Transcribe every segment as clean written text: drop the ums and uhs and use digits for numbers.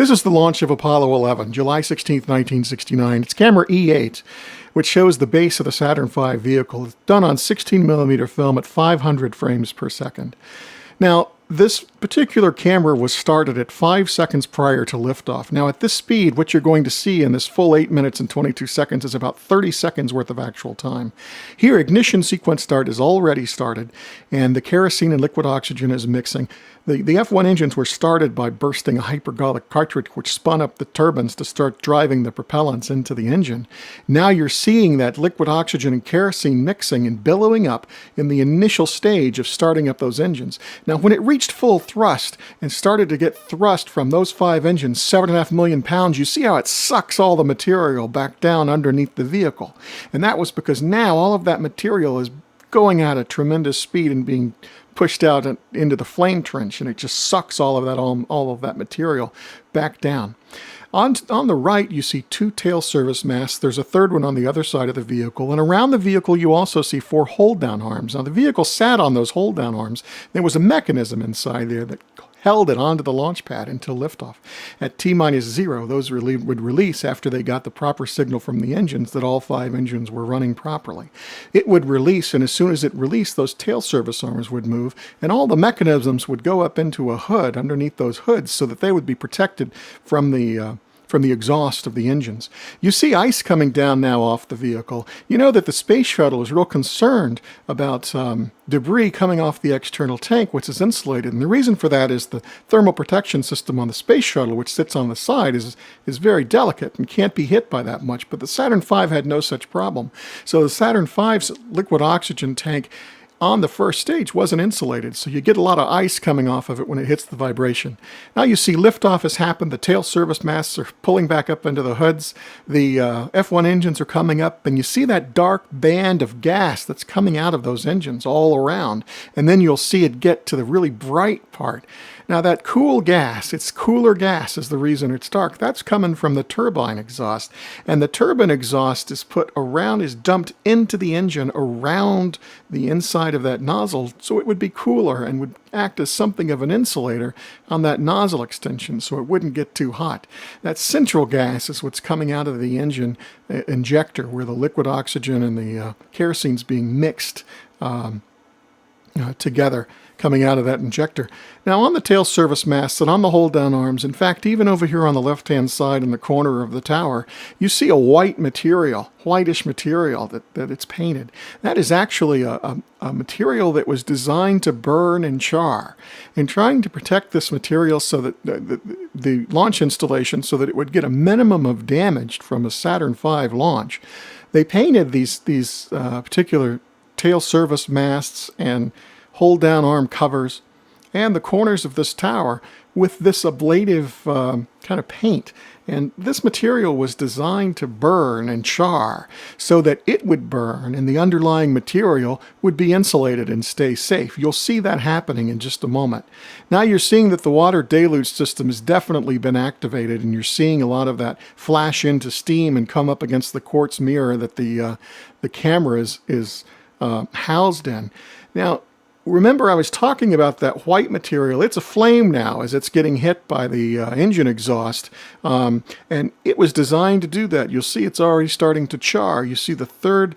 This is the launch of Apollo 11, July 16th, 1969. It's camera E8, which shows the base of the Saturn V vehicle. It's done on 16mm film at 500 frames per second. Now, this particular camera was started at 5 seconds prior to liftoff. Now, at this speed, what you're going to see in this full 8 minutes and 22 seconds is about 30 seconds worth of actual time. Here, ignition sequence start is already started, and the kerosene and liquid oxygen is mixing. The F1 engines were started by bursting a hypergolic cartridge, which spun up the turbines to start driving the propellants into the engine. Now you're seeing that liquid oxygen and kerosene mixing and billowing up in the initial stage of starting up those engines. Now, when it reached full thrust and started to get thrust from those 5 engines, 7.5 million pounds, you see how it sucks all the material back down underneath the vehicle. And that was because now all of that material is going at a tremendous speed and being pushed out into the flame trench, and it just sucks all of that material back down. On the right, you see 2 tail service masts. There's a third one on the other side of the vehicle, and around the vehicle you also see 4 hold-down arms. Now, the vehicle sat on those hold-down arms. There was a mechanism inside there that held it onto the launch pad until liftoff. At T-0, those would release after they got the proper signal from the engines that all 5 engines were running properly. It would release, and as soon as it released, those tail service arms would move, and all the mechanisms would go up into a hood underneath those hoods so that they would be protected from the exhaust of the engines. You see ice coming down now off the vehicle. You know that the space shuttle is real concerned about debris coming off the external tank, which is insulated. And the reason for that is the thermal protection system on the space shuttle, which sits on the side, is very delicate and can't be hit by that much. But the Saturn V had no such problem. So the Saturn V's liquid oxygen tank on the first stage wasn't insulated, so you get a lot of ice coming off of it when it hits the vibration. Now you see liftoff has happened, the tail service masts are pulling back up into the hoods, the F1 engines are coming up, and you see that dark band of gas that's coming out of those engines all around, and then you'll see it get to the really bright part. Now that cool gas, it's cooler gas is the reason it's dark, that's coming from the turbine exhaust. And the turbine exhaust is dumped into the engine around the inside of that nozzle so it would be cooler and would act as something of an insulator on that nozzle extension so it wouldn't get too hot. That central gas is what's coming out of the engine injector where the liquid oxygen and the kerosene's being mixed together, coming out of that injector. Now on the tail service masts and on the hold-down arms, in fact, even over here on the left-hand side in the corner of the tower, you see a whitish material that it's painted. That is actually a material that was designed to burn and char. And trying to protect this material so that the launch installation so that it would get a minimum of damage from a Saturn V launch, they painted these particular tail service masts and hold-down arm covers and the corners of this tower with this ablative kind of paint. And this material was designed to burn and char so that it would burn and the underlying material would be insulated and stay safe. You'll see that happening in just a moment. Now you're seeing that the water deluge system has definitely been activated, and you're seeing a lot of that flash into steam and come up against the quartz mirror that the camera is housed in. Now, remember I was talking about that white material. It's aflame now as it's getting hit by the engine exhaust, and it was designed to do that. You'll see it's already starting to char. You see the third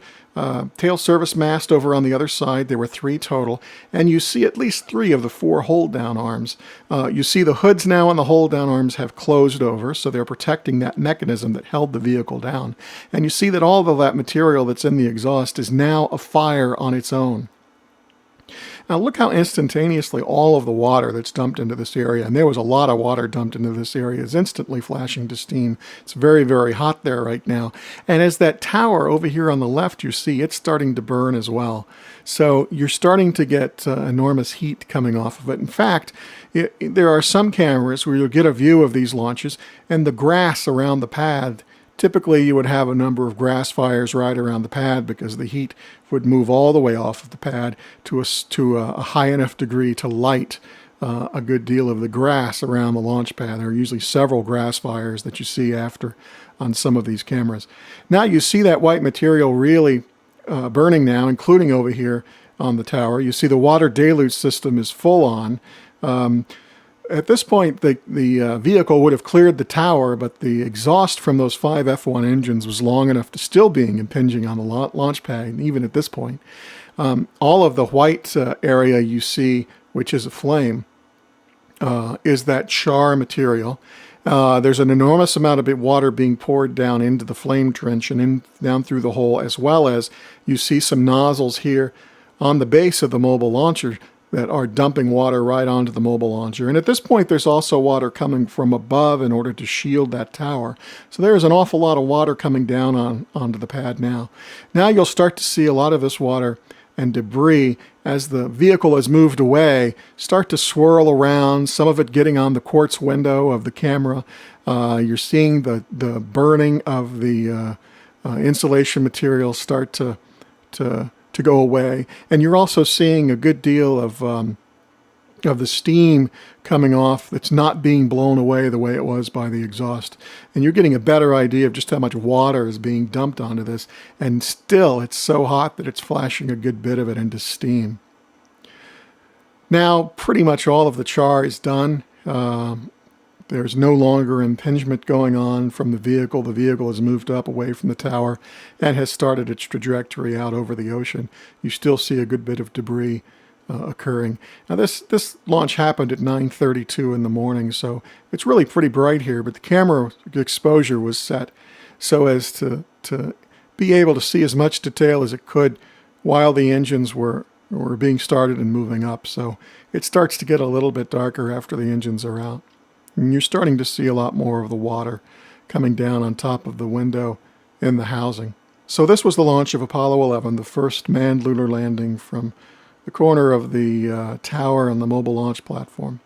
tail service mast over on the other side. There were 3 total, and you see at least 3 of the 4 hold-down arms. You see the hoods now on the hold-down arms have closed over, so they're protecting that mechanism that held the vehicle down. And you see that all of that material that's in the exhaust is now afire on its own. Now look how instantaneously all of the water that's dumped into this area, and there was a lot of water dumped into this area, is instantly flashing to steam. It's very, very hot there right now. And as that tower over here on the left, you see it's starting to burn as well. So you're starting to get enormous heat coming off of it. In fact, there are some cameras where you'll get a view of these launches, and the grass around the pad, typically you would have a number of grass fires right around the pad because the heat would move all the way off of the pad to a high enough degree to light a good deal of the grass around the launch pad. There are usually several grass fires that you see after on some of these cameras. Now you see that white material really burning now, including over here on the tower. You see the water deluge system is full on. At this point, the vehicle would have cleared the tower, but the exhaust from those 5 F1 engines was long enough to still be impinging on the launch pad, even at this point. All of the white area you see, which is a flame, is that char material. There's an enormous amount of water being poured down into the flame trench and down through the hole, as well as you see some nozzles here on the base of the mobile launcher that are dumping water right onto the mobile launcher. And at this point, there's also water coming from above in order to shield that tower. So there's an awful lot of water coming down onto the pad now. Now you'll start to see a lot of this water and debris, as the vehicle has moved away, start to swirl around, some of it getting on the quartz window of the camera. You're seeing the burning of the insulation material start to go away. And you're also seeing a good deal of the steam coming off that's not being blown away the way it was by the exhaust. And you're getting a better idea of just how much water is being dumped onto this. And still, it's so hot that it's flashing a good bit of it into steam. Now, pretty much all of the char is done. There's no longer impingement going on from the vehicle. The vehicle has moved up away from the tower and has started its trajectory out over the ocean. You still see a good bit of debris occurring. Now this launch happened at 9:32 in the morning, so it's really pretty bright here, but the camera exposure was set so as to be able to see as much detail as it could while the engines were being started and moving up. So it starts to get a little bit darker after the engines are out. And you're starting to see a lot more of the water coming down on top of the window in the housing. So this was the launch of Apollo 11, the first manned lunar landing from the corner of the tower on the mobile launch platform.